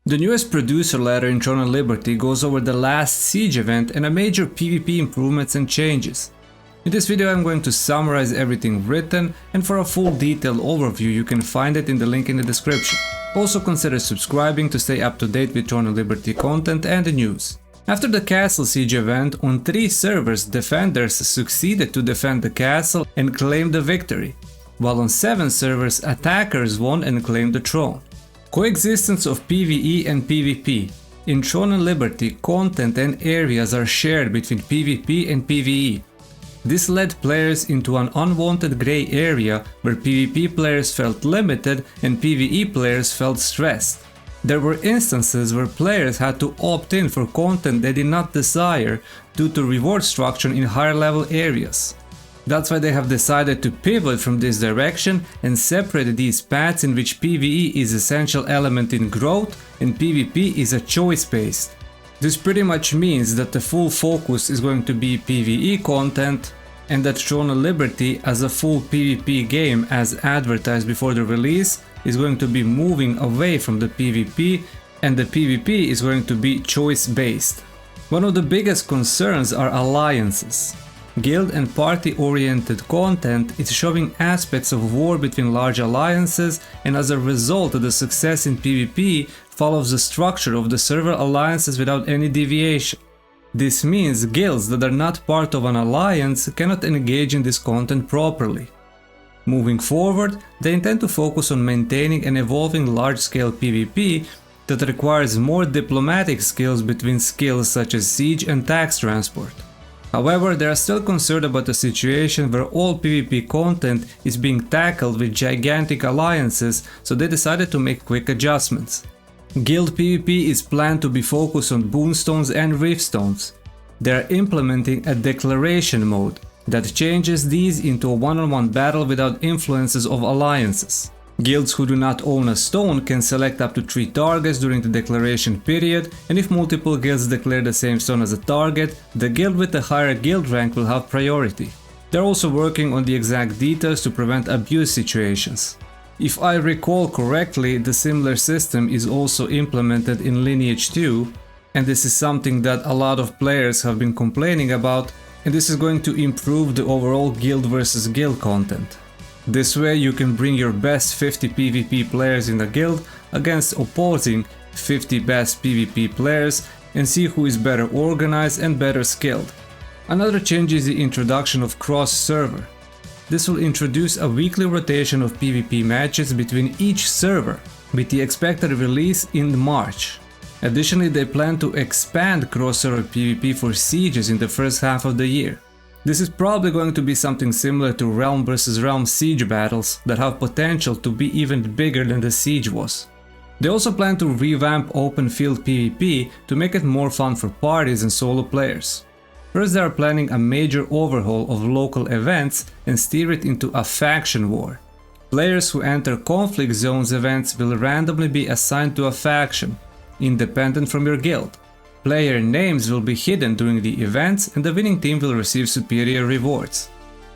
The newest producer letter in Throne of Liberty goes over the last Siege event and a major PvP improvements and changes. In this video I'm going to summarize everything written, and for a full detailed overview you can find it in the link in the description. Also consider subscribing to stay up to date with Throne of Liberty content and the news. After the Castle Siege event, on 3 servers defenders succeeded to defend the castle and claim the victory, while on 7 servers attackers won and claimed the throne. Coexistence of PvE and PvP. In Throne of Liberty, content and areas are shared between PvP and PvE. This led players into an unwanted grey area where PvP players felt limited and PvE players felt stressed. There were instances where players had to opt in for content they did not desire due to reward structure in higher level areas. That's why they have decided to pivot from this direction and separate these paths in which PvE is an essential element in growth and PvP is a choice based. This pretty much means that the full focus is going to be PvE content, and that Throne of Liberty as a full PvP game as advertised before the release is going to be moving away from the PvP, and the PvP is going to be choice based. One of the biggest concerns are alliances. Guild and party-oriented content is showing aspects of war between large alliances, and as a result the success in PvP follows the structure of the server alliances without any deviation. This means guilds that are not part of an alliance cannot engage in this content properly. Moving forward, they intend to focus on maintaining and evolving large-scale PvP that requires more diplomatic skills between skills such as siege and tax transport. However, they are still concerned about a situation where all PvP content is being tackled with gigantic alliances, so they decided to make quick adjustments. Guild PvP is planned to be focused on boonstones and riftstones. They are implementing a declaration mode that changes these into a one-on-one battle without influences of alliances. Guilds who do not own a stone can select up to 3 targets during the declaration period, and if multiple guilds declare the same stone as a target, the guild with the higher guild rank will have priority. They're also working on the exact details to prevent abuse situations. If I recall correctly, the similar system is also implemented in Lineage 2, and this is something that a lot of players have been complaining about, and this is going to improve the overall guild versus guild content. This way you can bring your best 50 PvP players in the guild against opposing 50 best PvP players and see who is better organized and better skilled. Another change is the introduction of cross-server. This will introduce a weekly rotation of PvP matches between each server, with the expected release in March. Additionally, they plan to expand cross-server PvP for sieges in the first half of the year. This is probably going to be something similar to realm versus realm siege battles that have potential to be even bigger than the siege was. They also plan to revamp open field PvP to make it more fun for parties and solo players. First, they are planning a major overhaul of local events and steer it into a faction war. Players who enter conflict zones events will randomly be assigned to a faction, independent from your guild. Player names will be hidden during the events and the winning team will receive superior rewards.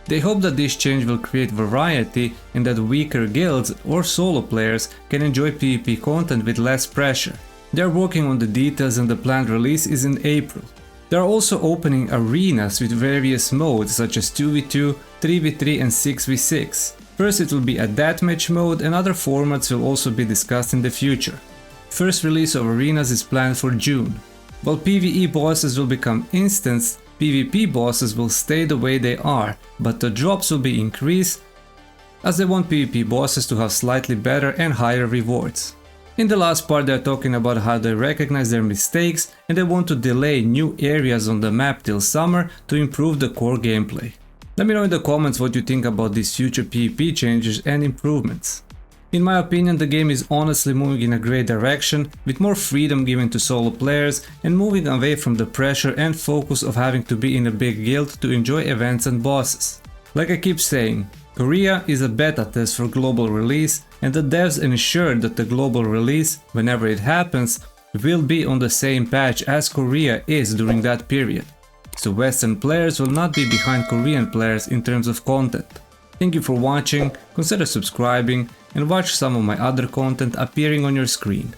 They hope that this change will create variety and that weaker guilds or solo players can enjoy PvP content with less pressure. They are working on the details and the planned release is in April. They are also opening arenas with various modes such as 2v2, 3v3 and 6v6. First it will be a deathmatch mode, and other formats will also be discussed in the future. First release of arenas is planned for June. While PvE bosses will become instants, PvP bosses will stay the way they are, but the drops will be increased as they want PvP bosses to have slightly better and higher rewards. In the last part they are talking about how they recognize their mistakes and they want to delay new areas on the map till summer to improve the core gameplay. Let me know in the comments what you think about these future PvP changes and improvements. In my opinion, the game is honestly moving in a great direction, with more freedom given to solo players and moving away from the pressure and focus of having to be in a big guild to enjoy events and bosses. Like I keep saying, Korea is a beta test for global release, and the devs ensure that the global release, whenever it happens, will be on the same patch as Korea is during that period. So Western players will not be behind Korean players in terms of content. Thank you for watching, consider subscribing and watch some of my other content appearing on your screen.